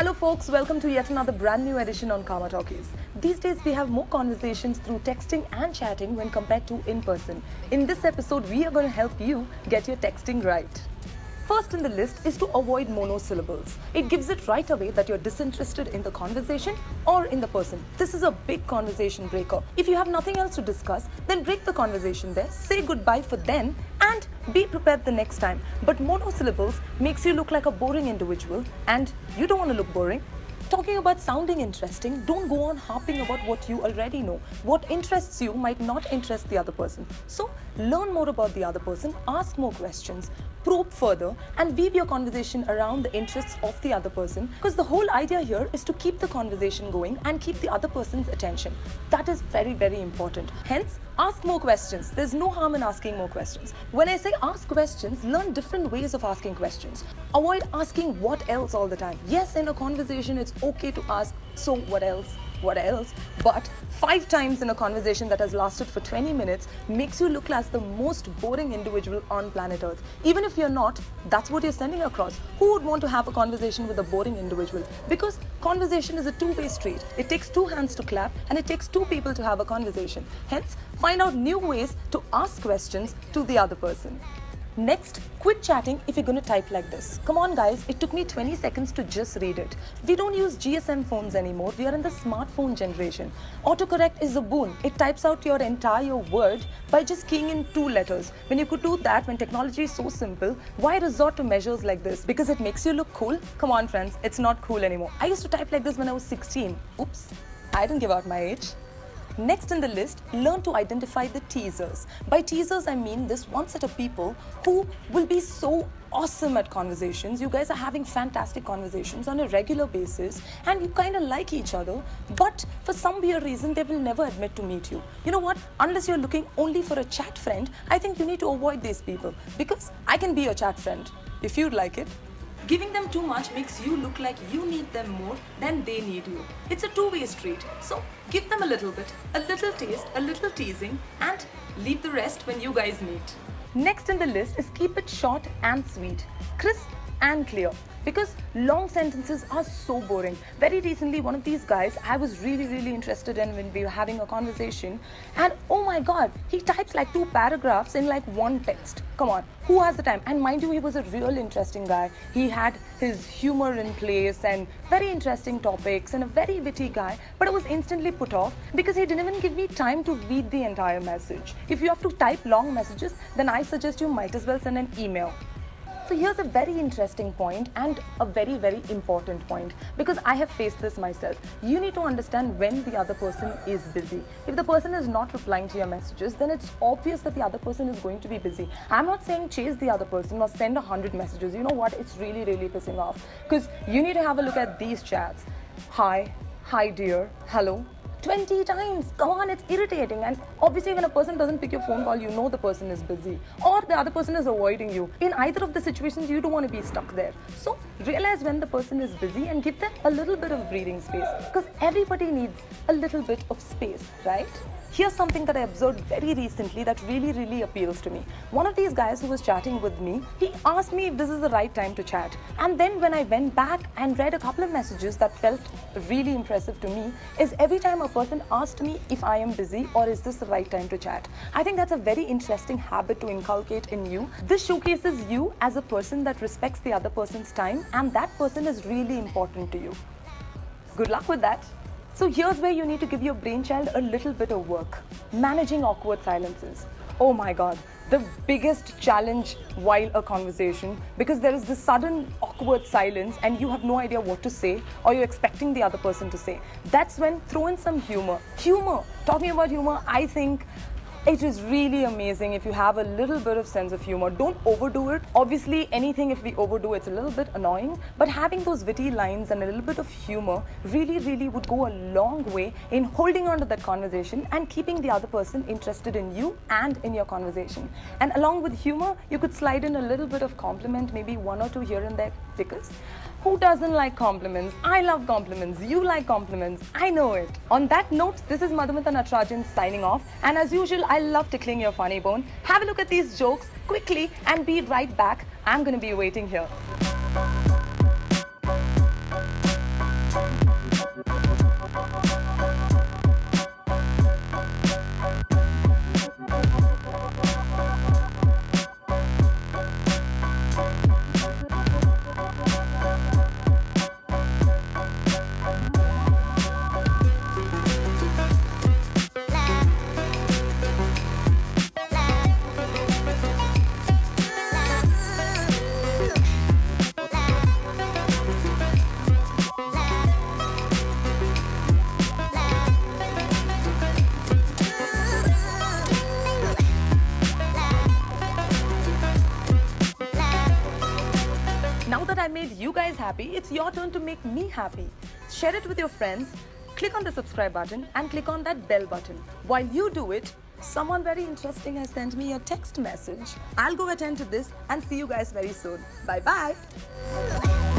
Hello folks, welcome to yet another brand new edition on Talkies. These days we have more conversations through texting and chatting when compared to in person. In this episode, we are going to help you get your texting right. First in the list is to avoid monosyllables. It gives it right away that you're disinterested in the conversation or in the person. This is a big conversation breaker. If you have nothing else to discuss, then break the conversation there, say goodbye for then, and be prepared the next time. But monosyllables makes you look like a boring individual, and you don't want to look boring. Talking about sounding interesting, don't go on harping about what you already know. What interests you might not interest the other person. So learn more about the other person, ask more questions, probe further, and weave your conversation around the interests of the other person, because the whole idea here is to keep the conversation going and keep the other person's attention. That is very, very important. Hence, ask more questions. There's no harm in asking more questions. When I say ask questions, learn different ways of asking questions. Avoid asking what else all the time. Yes, in a conversation, it's okay to ask, so what else? What else? But 5 times in a conversation that has lasted for 20 minutes makes you look like the most boring individual on planet Earth. Even if you're not, that's what you're sending across. Who would want to have a conversation with a boring individual? Because conversation is a two-way street. It takes 2 hands to clap and it takes 2 people to have a conversation. Hence, find out new ways to ask questions to the other person. Next, quit chatting if you're going to type like this. Come on guys, it took me 20 seconds to just read it. We don't use GSM phones anymore, we are in the smartphone generation. Autocorrect is a boon. It types out your entire word by just keying in 2 letters. When you could do that, when technology is so simple, why resort to measures like this? Because it makes you look cool? Come on friends, it's not cool anymore. I used to type like this when I was 16. Oops, I didn't give out my age. Next in the list, learn to identify the teasers. By teasers, I mean this one set of people who will be so awesome at conversations. You guys are having fantastic conversations on a regular basis and you kind of like each other, but for some weird reason, they will never admit to meet you. You know what? Unless you're looking only for a chat friend, I think you need to avoid these people, because I can be your chat friend if you'd like it. Giving them too much makes you look like you need them more than they need you. It's a two-way street. So give them a little bit, a little taste, a little teasing, and leave the rest when you guys meet. Next in the list is keep it short and sweet, crisp and clear. Because long sentences are so boring. Very recently, one of these guys I was really interested in when we were having a conversation, and oh my god, he types like 2 paragraphs in like 1 text. Come on, who has the time? And mind you, he was a real interesting guy. He had his humor in place and very interesting topics and a very witty guy, but I was instantly put off because he didn't even give me time to read the entire message. If you have to type long messages, then I suggest you might as well send an email. So here's a very interesting point and a very important point, because I have faced this myself. You need to understand when the other person is busy. If the person is not replying to your messages, then it's obvious that the other person is going to be busy. I'm not saying chase the other person or send 100 messages. You know what? It's really pissing off, because you need to have a look at these chats. Hi dear, hello. 20 times. Come on, it's irritating. And obviously when a person doesn't pick your phone call, you know the person is busy or the other person is avoiding you. In either of the situations, you don't want to be stuck there. So realize when the person is busy and give them a little bit of breathing space, because everybody needs a little bit of space, right? Here's something that I observed very recently that really appeals to me. One of these guys who was chatting with me, he asked me if this is the right time to chat. And then when I went back and read a couple of messages that felt really impressive to me, is every time a person asked me if I am busy or is this the right time to chat. I think that's a very interesting habit to inculcate in you. This showcases you as a person that respects the other person's time, and that person is really important to you. Good luck with that. So here's where you need to give your brainchild a little bit of work. Managing awkward silences. Oh my god, the biggest challenge while a conversation, because there is this sudden awkward silence and you have no idea what to say, or you're expecting the other person to say. That's when throw in some humor. Talking about humor, I think it is really amazing if you have a little bit of sense of humor. Don't overdo it. Obviously, anything if we overdo it's a little bit annoying, but having those witty lines and a little bit of humor really would go a long way in holding on to that conversation and keeping the other person interested in you and in your conversation. And along with humor, you could slide in a little bit of compliment, maybe 1 or 2 here and there, because who doesn't like compliments? I love compliments. You like compliments. I know it. On that note, this is Madhumita Natarajan signing off. And as usual, I love tickling your funny bone. Have a look at these jokes quickly and be right back. I'm going to be waiting here. made you guys happy, it's your turn to make me happy. Share it with your friends, click on the subscribe button and click on that bell button. While you do it, someone very interesting has sent me a text message. I'll go attend to this and see you guys very soon. Bye bye.